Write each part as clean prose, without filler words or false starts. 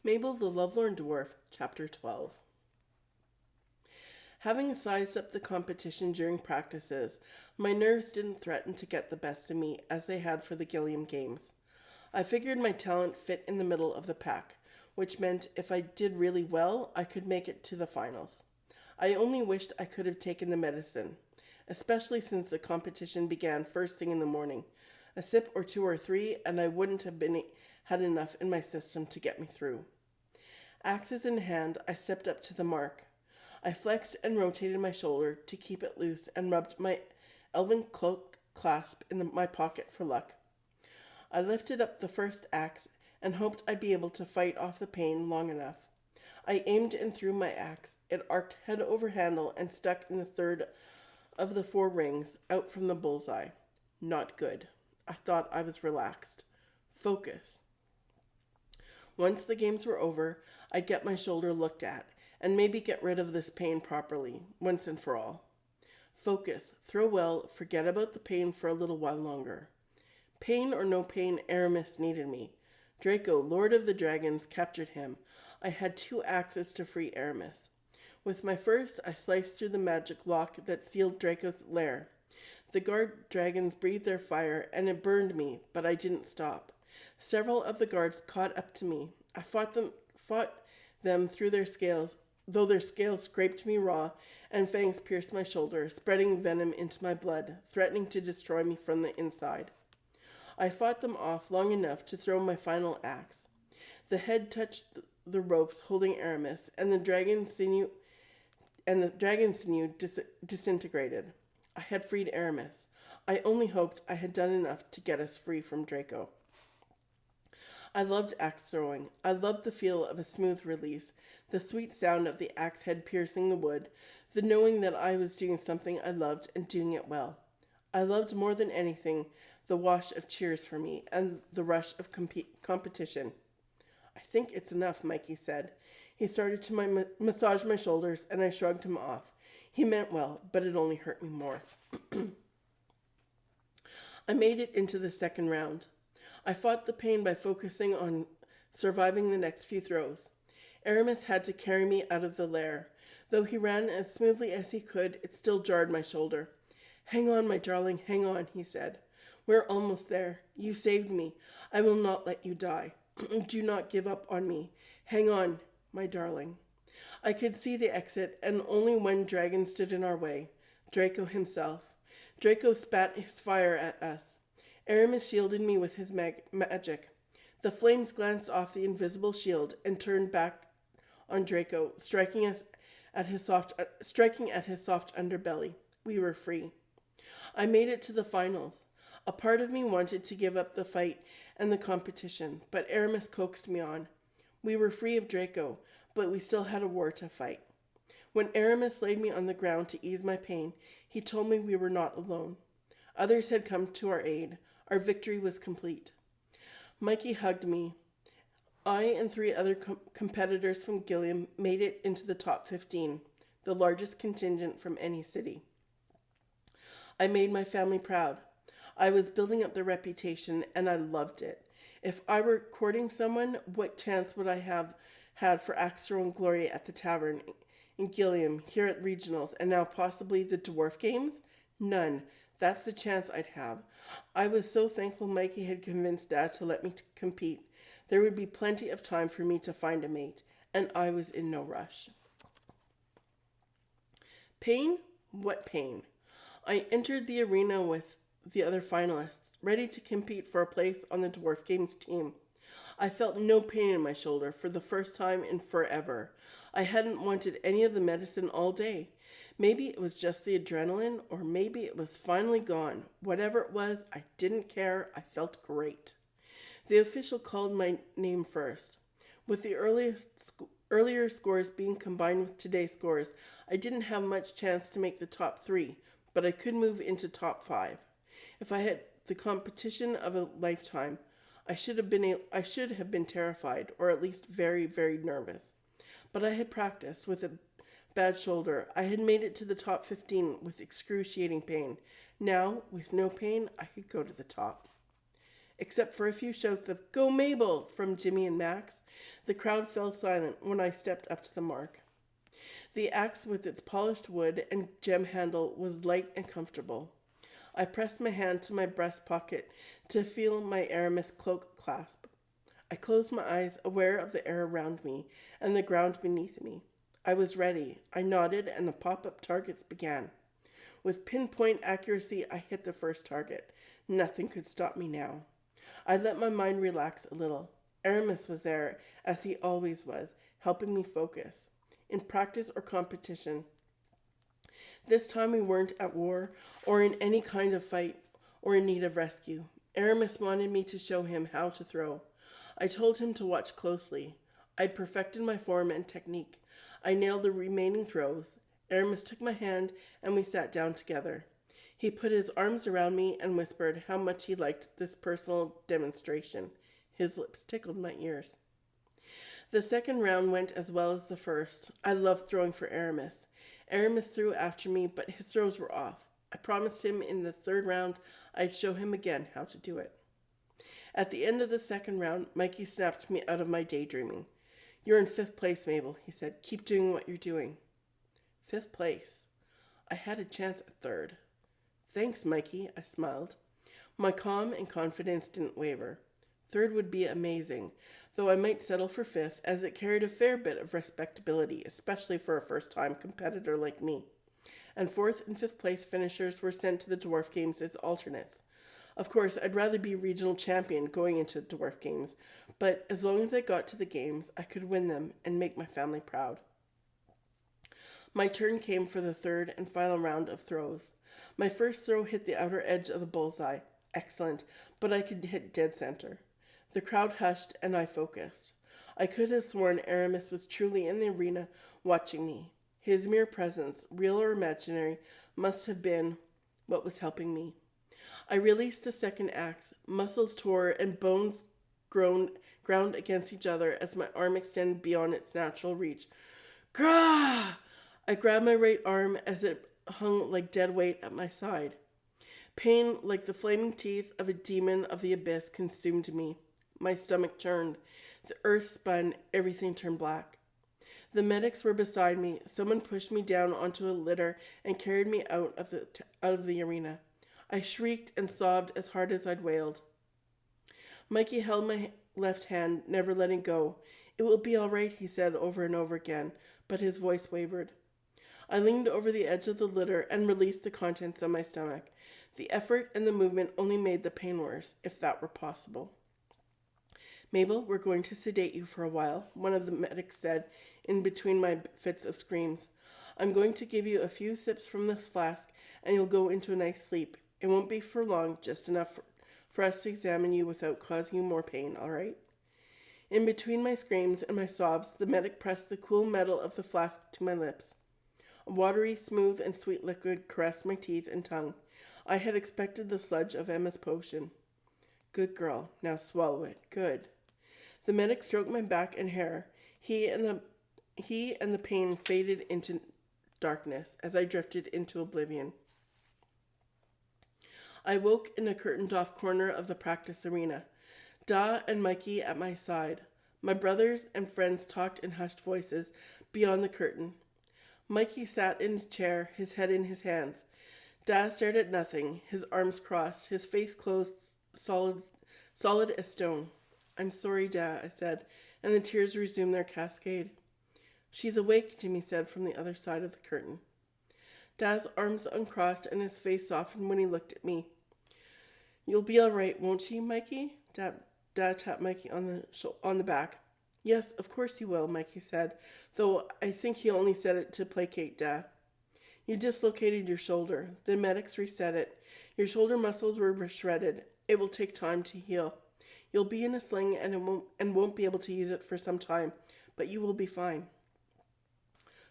Mabel the Lovelorn Dwarf, Chapter 12. Having sized up the competition during practices, my nerves didn't threaten to get the best of me as they had for the Gilliam Games. I figured my talent fit in the middle of the pack, which meant if I did really well, I could make it to the finals. I only wished I could have taken the medicine, especially since the competition began first thing in the morning. A sip or two or three, and I wouldn't have had enough in my system to get me through. Axes in hand, I stepped up to the mark. I flexed and rotated my shoulder to keep it loose and rubbed my elven cloak clasp in my pocket for luck. I lifted up the first axe and hoped I'd be able to fight off the pain long enough. I aimed and threw my axe. It arced head over handle and stuck in the third of the four rings out from the bullseye. Not good. I thought I was relaxed. Focus. Once the games were over, I'd get my shoulder looked at, and maybe get rid of this pain properly, once and for all. Focus, throw well, forget about the pain for a little while longer. Pain or no pain, Aramis needed me. Draco, Lord of the Dragons, captured him. I had 2 axes to free Aramis. With my first, I sliced through the magic lock that sealed Draco's lair. The guard dragons breathed their fire, and it burned me, but I didn't stop. Several of the guards caught up to me. I fought them through their scales, though their scales scraped me raw, and fangs pierced my shoulder, spreading venom into my blood, threatening to destroy me from the inside. I fought them off long enough to throw my final axe. The head touched the ropes holding Aramis, and the dragon sinew disintegrated. I had freed Aramis. I only hoped I had done enough to get us free from Draco. I loved axe throwing. I loved the feel of a smooth release, the sweet sound of the axe head piercing the wood, the knowing that I was doing something I loved and doing it well. I loved more than anything the wash of cheers for me and the rush of competition. I think it's enough, Mikey said. He started to massage my shoulders, and I shrugged him off. He meant well, but it only hurt me more. I made it into the second round. I fought the pain by focusing on surviving the next few throws. Aramis had to carry me out of the lair. Though he ran as smoothly as he could, it still jarred my shoulder. "Hang on, my darling, hang on," he said. "We're almost there. You saved me. I will not let you die. Do not give up on me. Hang on, my darling." I could see the exit, and only one dragon stood in our way. Draco himself. Draco spat his fire at us. Aramis shielded me with his magic. The flames glanced off the invisible shield and turned back on Draco, striking at his soft underbelly. We were free. I made it to the finals. A part of me wanted to give up the fight and the competition, but Aramis coaxed me on. We were free of Draco, but we still had a war to fight. When Aramis laid me on the ground to ease my pain, he told me we were not alone. Others had come to our aid. Our victory was complete. Mikey hugged me. I and 3 other competitors from Gilliam made it into the top 15, the largest contingent from any city. I made my family proud. I was building up their reputation, and I loved it. If I were courting someone, what chance would I have had for axe throwing glory at the tavern in Gilliam, here at regionals, and now possibly the Dwarf Games? None. That's the chance I'd have. I was so thankful Mikey had convinced Dad to let me compete. There would be plenty of time for me to find a mate, and I was in no rush. Pain? What pain? I entered the arena with the other finalists, ready to compete for a place on the Dwarf Games team. I felt no pain in my shoulder for the first time in forever. I hadn't wanted any of the medicine all day. Maybe it was just the adrenaline, or maybe it was finally gone. Whatever it was, I didn't care. I felt great. The official called my name first. With the earlier scores being combined with today's scores, I didn't have much chance to make the top 3, but I could move into top 5. If I had the competition of a lifetime, I should have been terrified, or at least very, very nervous. But I had practiced with a bad shoulder. I had made it to the top 15 with excruciating pain. Now, with no pain, I could go to the top. Except for a few shouts of "Go Mabel" from Jimmy and Max, the crowd fell silent when I stepped up to the mark. The axe with its polished wood and gem handle was light and comfortable. I pressed my hand to my breast pocket to feel my Aramis cloak clasp. I closed my eyes, aware of the air around me and the ground beneath me. I was ready. I nodded, and the pop-up targets began. With pinpoint accuracy, I hit the first target. Nothing could stop me now. I let my mind relax a little. Aramis was there, as he always was, helping me focus. In practice or competition. This time we weren't at war, or in any kind of fight, or in need of rescue. Aramis wanted me to show him how to throw. I told him to watch closely. I'd perfected my form and technique. I nailed the remaining throws. Aramis took my hand, and we sat down together. He put his arms around me and whispered how much he liked this personal demonstration. His lips tickled my ears. The second round went as well as the first. I loved throwing for Aramis. Aramis threw after me, but his throws were off. I promised him in the third round I'd show him again how to do it. At the end of the second round, Mikey snapped me out of my daydreaming. "You're in 5th place, Mabel," he said. "Keep doing what you're doing." 5th place. I had a chance at 3rd. "Thanks, Mikey," I smiled. My calm and confidence didn't waver. 3rd would be amazing, though I might settle for 5th, as it carried a fair bit of respectability, especially for a first-time competitor like me. And 4th and 5th place finishers were sent to the Dwarf Games as alternates. Of course, I'd rather be regional champion going into Dwarf Games, but as long as I got to the games, I could win them and make my family proud. My turn came for the third and final round of throws. My first throw hit the outer edge of the bullseye. Excellent, but I could hit dead center. The crowd hushed and I focused. I could have sworn Aramis was truly in the arena watching me. His mere presence, real or imaginary, must have been what was helping me. I released the second axe. Muscles tore and bones ground against each other as my arm extended beyond its natural reach. Grah! I grabbed my right arm as it hung like dead weight at my side. Pain, like the flaming teeth of a demon of the abyss, consumed me. My stomach churned. The earth spun. Everything turned black. The medics were beside me. Someone pushed me down onto a litter and carried me out of the arena. I shrieked and sobbed as hard as I'd wailed. Mikey held my left hand, never letting go. "It will be all right," he said over and over again, but his voice wavered. I leaned over the edge of the litter and released the contents of my stomach. The effort and the movement only made the pain worse, if that were possible. "Mabel, we're going to sedate you for a while," one of the medics said in between my fits of screams. "I'm going to give you a few sips from this flask, and you'll go into a nice sleep. It won't be for long, just enough for us to examine you without causing you more pain, all right?" In between my screams and my sobs, the medic pressed the cool metal of the flask to my lips. A watery, smooth, and sweet liquid caressed my teeth and tongue. I had expected the sludge of Emma's potion. "Good girl. Now swallow it. Good." The medic stroked my back and hair. He and the pain faded into darkness as I drifted into oblivion. I woke in a curtained-off corner of the practice arena. Da and Mikey at my side. My brothers and friends talked in hushed voices beyond the curtain. Mikey sat in a chair, his head in his hands. Da stared at nothing, his arms crossed, his face closed, solid as stone. "I'm sorry, Da," I said, and the tears resumed their cascade. "She's awake," Jimmy said from the other side of the curtain. Da's arms uncrossed and his face softened when he looked at me. "You'll be all right, won't she, Mikey?" Da tapped Mikey on the back. "Yes, of course you will," Mikey said, though I think he only said it to placate Da. "You dislocated your shoulder. The medics reset it. Your shoulder muscles were shredded. It will take time to heal. You'll be in a sling and won't be able to use it for some time, but you will be fine.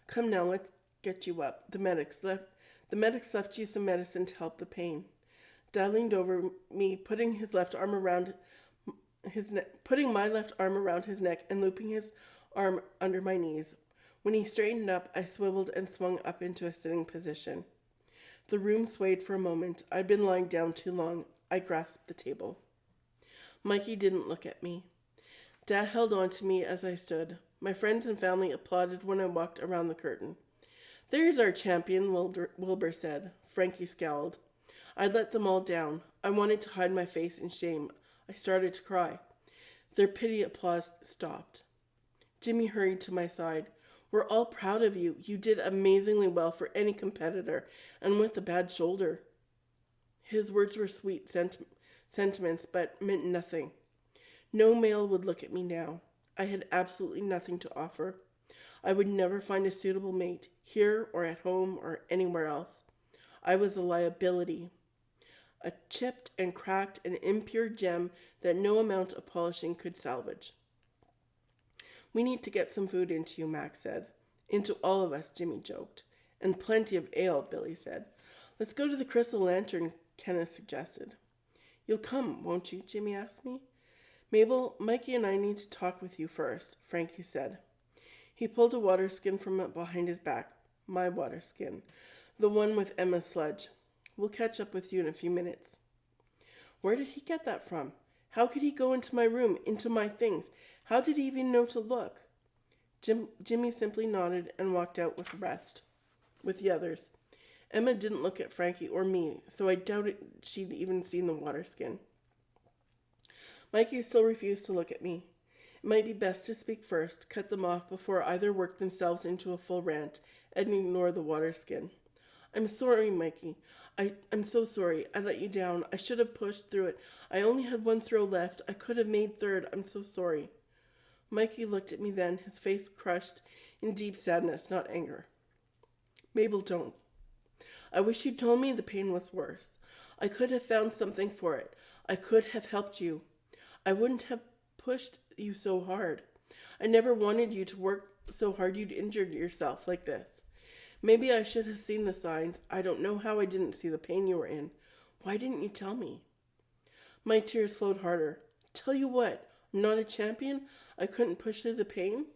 Come now, let's get you up. The medics left you some medicine to help the pain." Da leaned over me, putting my left arm around his neck and looping his arm under my knees. When he straightened up, I swiveled and swung up into a sitting position. The room swayed for a moment. I'd been lying down too long. I grasped the table. Mikey didn't look at me. Dad held on to me as I stood. My friends and family applauded when I walked around the curtain. "There's our champion," Wilbur said. Frankie scowled. I let them all down. I wanted to hide my face in shame. I started to cry. Their pity applause stopped. Jimmy hurried to my side. "We're all proud of you. You did amazingly well for any competitor, and with a bad shoulder." His words were sweet sentiments, but meant nothing. No male would look at me now. I had absolutely nothing to offer. I would never find a suitable mate, here or at home or anywhere else. I was a liability, a chipped and cracked and impure gem that no amount of polishing could salvage. "We need to get some food into you," Max said. "Into all of us," Jimmy joked. "And plenty of ale," Billy said. "Let's go to the Crystal Lantern," Kenneth suggested. "You'll come, won't you?" Jimmy asked me. "Mabel, Mikey and I need to talk with you first," Frankie said. He pulled a water skin from behind his back. My water skin. The one with Emma's sludge. "We'll catch up with you in a few minutes." Where did he get that from? How could he go into my room, into my things? How did he even know to look? Jimmy simply nodded and walked out with the others. Emma didn't look at Frankie or me, so I doubted she'd even seen the water skin. Mikey still refused to look at me. It might be best to speak first, cut them off before either worked themselves into a full rant, and ignore the water skin. "I'm sorry, Mikey. I'm so sorry. I let you down. I should have pushed through it. I only had one throw left. I could have made third. I'm so sorry." Mikey looked at me then, his face crushed in deep sadness, not anger. "Mabel, don't. I wish you'd told me the pain was worse. I could have found something for it. I could have helped you. I wouldn't have pushed you so hard. I never wanted you to work so hard you'd injured yourself like this. Maybe I should have seen the signs. I don't know how I didn't see the pain you were in. Why didn't you tell me?" My tears flowed harder. "Tell you what? I'm not a champion? I couldn't push through the pain?"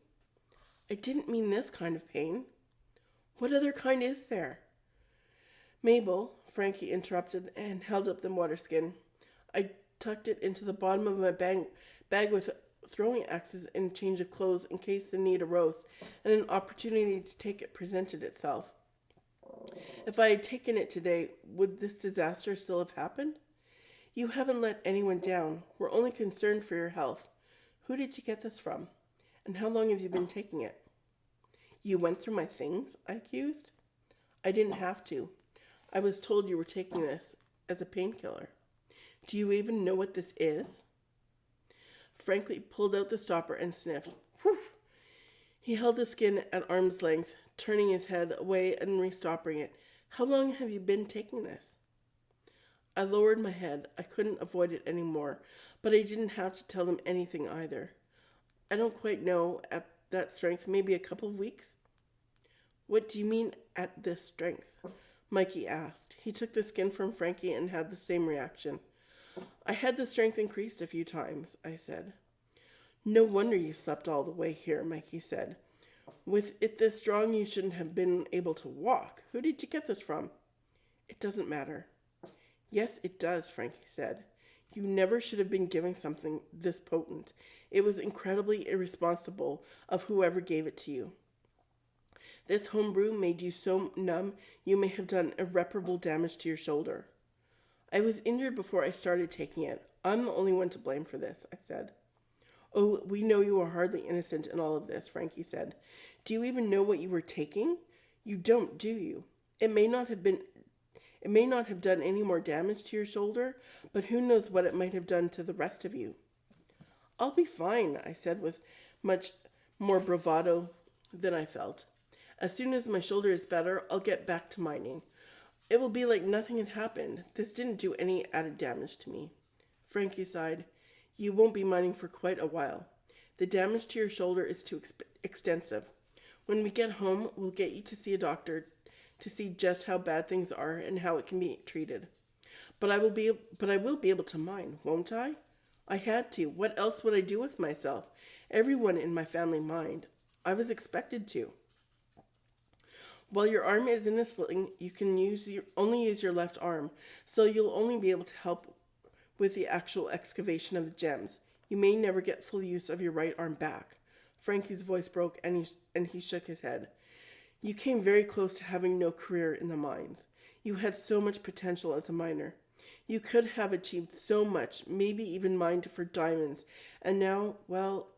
"I didn't mean this kind of pain." "What other kind is there?" "Mabel," Frankie interrupted and held up the water skin. I tucked it into the bottom of my bag with throwing axes and a change of clothes in case the need arose and an opportunity to take it presented itself. If I had taken it today, would this disaster still have happened? "You haven't let anyone down. We're only concerned for your health. Who did you get this from? And how long have you been taking it?" "You went through my things?" I accused. "I didn't have to. I was told you were taking this as a painkiller. Do you even know what this is?" Frankie pulled out the stopper and sniffed. "Whew." He held the skin at arm's length, turning his head away and restoppering it. "How long have you been taking this?" I lowered my head. I couldn't avoid it anymore, but I didn't have to tell them anything either. "I don't quite know. At that strength, maybe a couple of weeks." "What do you mean, at this strength?" Mikey asked. He took the skin from Frankie and had the same reaction. "I had the strength increased a few times," I said. "No wonder you slept all the way here," Mikey said. "With it this strong, you shouldn't have been able to walk. Who did you get this from?" "It doesn't matter." "Yes, it does," Frankie said. "You never should have been giving something this potent. It was incredibly irresponsible of whoever gave it to you. This homebrew made you so numb you may have done irreparable damage to your shoulder." "I was injured before I started taking it. I'm the only one to blame for this," I said. "Oh, we know you are hardly innocent in all of this," Frankie said. "Do you even know what you were taking? You don't, do you? It may not have done any more damage to your shoulder, but who knows what it might have done to the rest of you." "I'll be fine," I said with much more bravado than I felt. "As soon as my shoulder is better, I'll get back to mining. It will be like nothing had happened. This didn't do any added damage to me." Frankie sighed. "You won't be mining for quite a while. The damage to your shoulder is too extensive. When we get home, we'll get you to see a doctor to see just how bad things are and how it can be treated. But I will be able to mine, won't I? I had to. What else would I do with myself? Everyone in my family mined. I was expected to. While your arm is in a sling, you can only use your left arm, so you'll only be able to help with the actual excavation of the gems. You may never get full use of your right arm back. Frankie's voice broke, and he shook his head. You came very close to having no career in the mines. You had so much potential as a miner. You could have achieved so much, maybe even mined for diamonds. And now, well,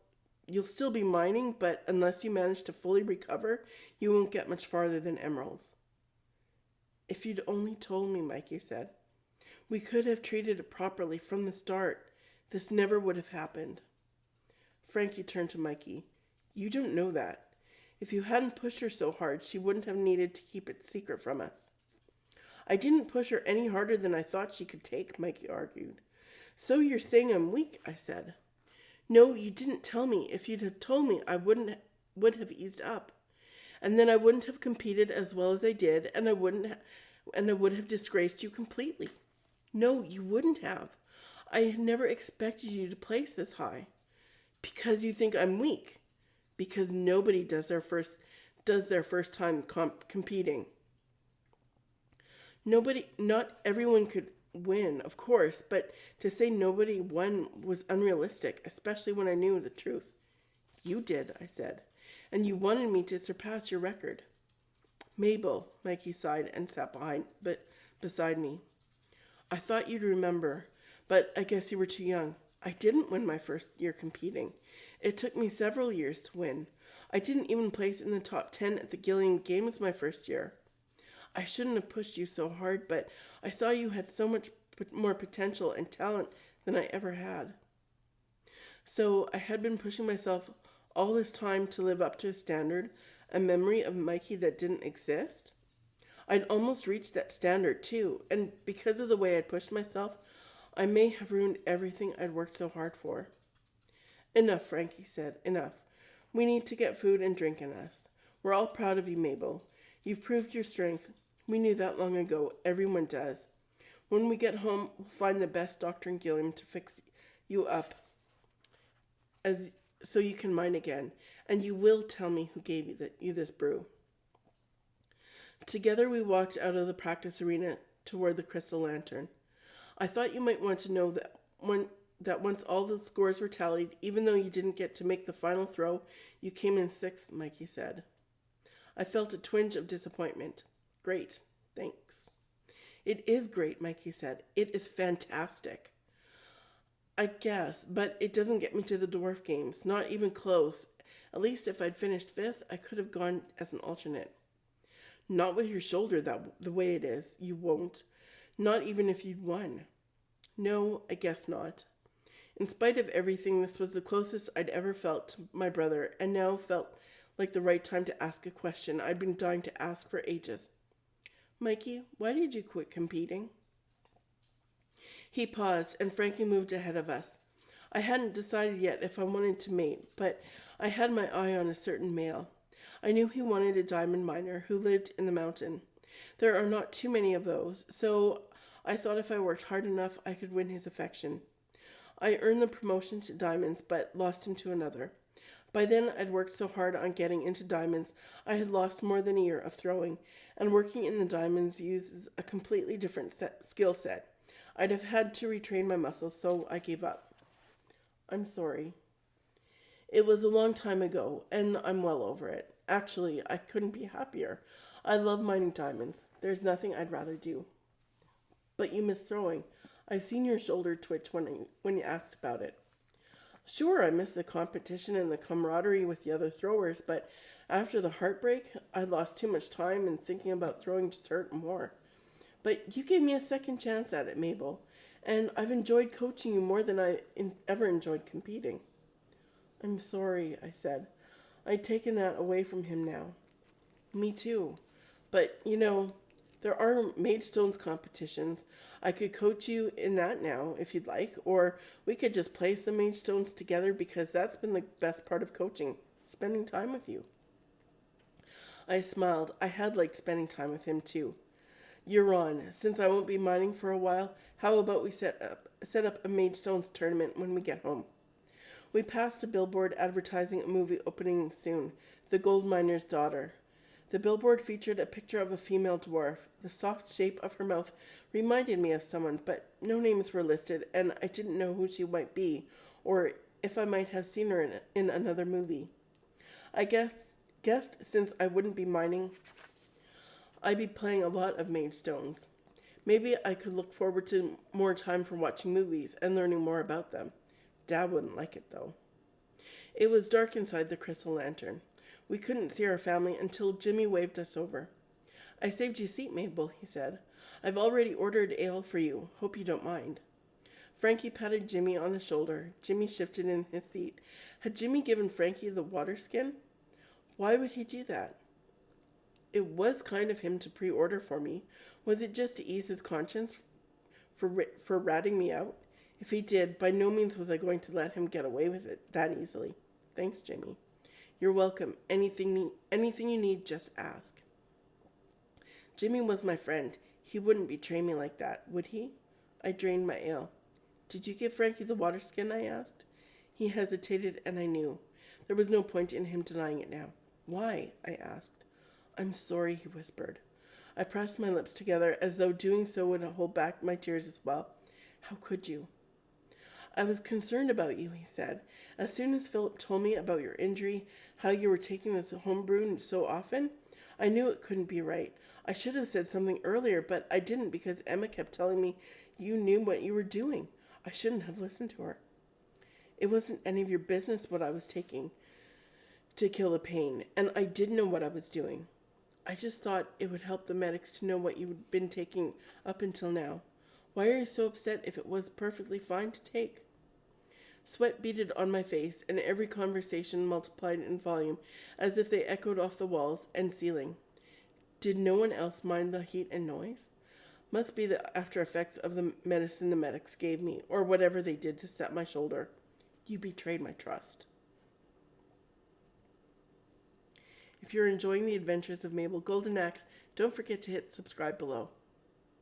you'll still be mining, but unless you manage to fully recover, you won't get much farther than emeralds. If you'd only told me, Mikey said. We could have treated it properly from the start. This never would have happened. Frankie turned to Mikey. You don't know that. If you hadn't pushed her so hard, she wouldn't have needed to keep it secret from us. I didn't push her any harder than I thought she could take, Mikey argued. So you're saying I'm weak, I said. No, you didn't tell me. If you'd have told me, I would have eased up. And then I wouldn't have competed as well as I did, and I would have disgraced you completely. No, you wouldn't have. I had never expected you to place this high. Because you think I'm weak. Because nobody does their first time competing. Not everyone could win, of course, but to say nobody won was unrealistic, especially when I knew the truth. You did, I said, and you wanted me to surpass your record. Mabel, Mikey sighed and sat beside me. I thought you'd remember, but I guess you were too young. I didn't win my first year competing. It took me several years to win. I didn't even place in the top 10 at the Gilliam Games my first year. I shouldn't have pushed you so hard, but I saw you had so much more potential and talent than I ever had. So I had been pushing myself all this time to live up to a standard, a memory of Mikey that didn't exist. I'd almost reached that standard too, and because of the way I'd pushed myself, I may have ruined everything I'd worked so hard for. Enough, Frankie said, enough. We need to get food and drink in us. We're all proud of you, Mabel. You've proved your strength. We knew that long ago. Everyone does. When we get home, we'll find the best doctor in Gilliam to fix you up so you can mine again. And you will tell me who gave you this brew. Together we walked out of the practice arena toward the crystal lantern. I thought you might want to know that once all the scores were tallied, even though you didn't get to make the final throw, you came in 6th, Mikey said. I felt a twinge of disappointment. Great, thanks. It is great, Mikey said. It is fantastic. I guess, but it doesn't get me to the dwarf games, not even close. At least if I'd finished 5th, I could have gone as an alternate. Not with your shoulder the way it is, you won't. Not even if you'd won. No, I guess not. In spite of everything, this was the closest I'd ever felt to my brother, and now felt like the right time to ask a question I'd been dying to ask for ages. Mikey, why did you quit competing? He paused, and Frankie moved ahead of us. I hadn't decided yet if I wanted to mate, but I had my eye on a certain male. I knew he wanted a diamond miner who lived in the mountain. There are not too many of those, so I thought if I worked hard enough, I could win his affection. I earned the promotion to diamonds, but lost him to another. By then, I'd worked so hard on getting into diamonds, I had lost more than a year of throwing, and working in the diamonds uses a completely different skill set. I'd have had to retrain my muscles, so I gave up. I'm sorry. It was a long time ago, and I'm well over it. Actually, I couldn't be happier. I love mining diamonds. There's nothing I'd rather do. But you miss throwing. I've seen your shoulder twitch when you asked about it. Sure, I miss the competition and the camaraderie with the other throwers, but after the heartbreak, I lost too much time and thinking about throwing just hurt more. But you gave me a second chance at it, Mabel, and I've enjoyed coaching you more than I ever enjoyed competing. I'm sorry, I said. I'd taken that away from him now. Me too. But, there are Magestones competitions. I could coach you in that now, if you'd like, or we could just play some Magestones together because that's been the best part of coaching, spending time with you. I smiled. I had liked spending time with him too. You're on. Since I won't be mining for a while, how about we set up a Magestones tournament when we get home? We passed a billboard advertising a movie opening soon, The Gold Miner's Daughter. The billboard featured a picture of a female dwarf. The soft shape of her mouth reminded me of someone, but no names were listed, and I didn't know who she might be, or if I might have seen her in another movie. I guessed since I wouldn't be mining, I'd be playing a lot of Maidstones. Maybe I could look forward to more time for watching movies and learning more about them. Dad wouldn't like it, though. It was dark inside the crystal lantern. We couldn't see our family until Jimmy waved us over. "I saved you a seat, Mabel," he said. "I've already ordered ale for you. Hope you don't mind." Frankie patted Jimmy on the shoulder. Jimmy shifted in his seat. Had Jimmy given Frankie the water skin? Why would he do that? It was kind of him to pre-order for me. Was it just to ease his conscience for ratting me out? If he did, by no means was I going to let him get away with it that easily. "Thanks, Jimmy." "You're welcome. Anything you need, just ask." Jimmy was my friend. He wouldn't betray me like that, would he? I drained my ale. "Did you give Frankie the water skin?" I asked. He hesitated, and I knew. There was no point in him denying it now. "Why?" I asked. "I'm sorry," he whispered. I pressed my lips together as though doing so would hold back my tears as well. "How could you?" "I was concerned about you," he said. "As soon as Philip told me about your injury, how you were taking this homebrew so often, I knew it couldn't be right. I should have said something earlier, but I didn't because Emma kept telling me you knew what you were doing. I shouldn't have listened to her. It wasn't any of your business what I was taking to kill the pain, and I did know what I was doing. I just thought it would help the medics to know what you'd been taking up until now. Why are you so upset if it was perfectly fine to take?" Sweat beaded on my face, and every conversation multiplied in volume, as if they echoed off the walls and ceiling. Did no one else mind the heat and noise? Must be the after effects of the medicine the medics gave me, or whatever they did to set my shoulder. You betrayed my trust. If you're enjoying the adventures of Mabel Golden Axe, don't forget to hit subscribe below.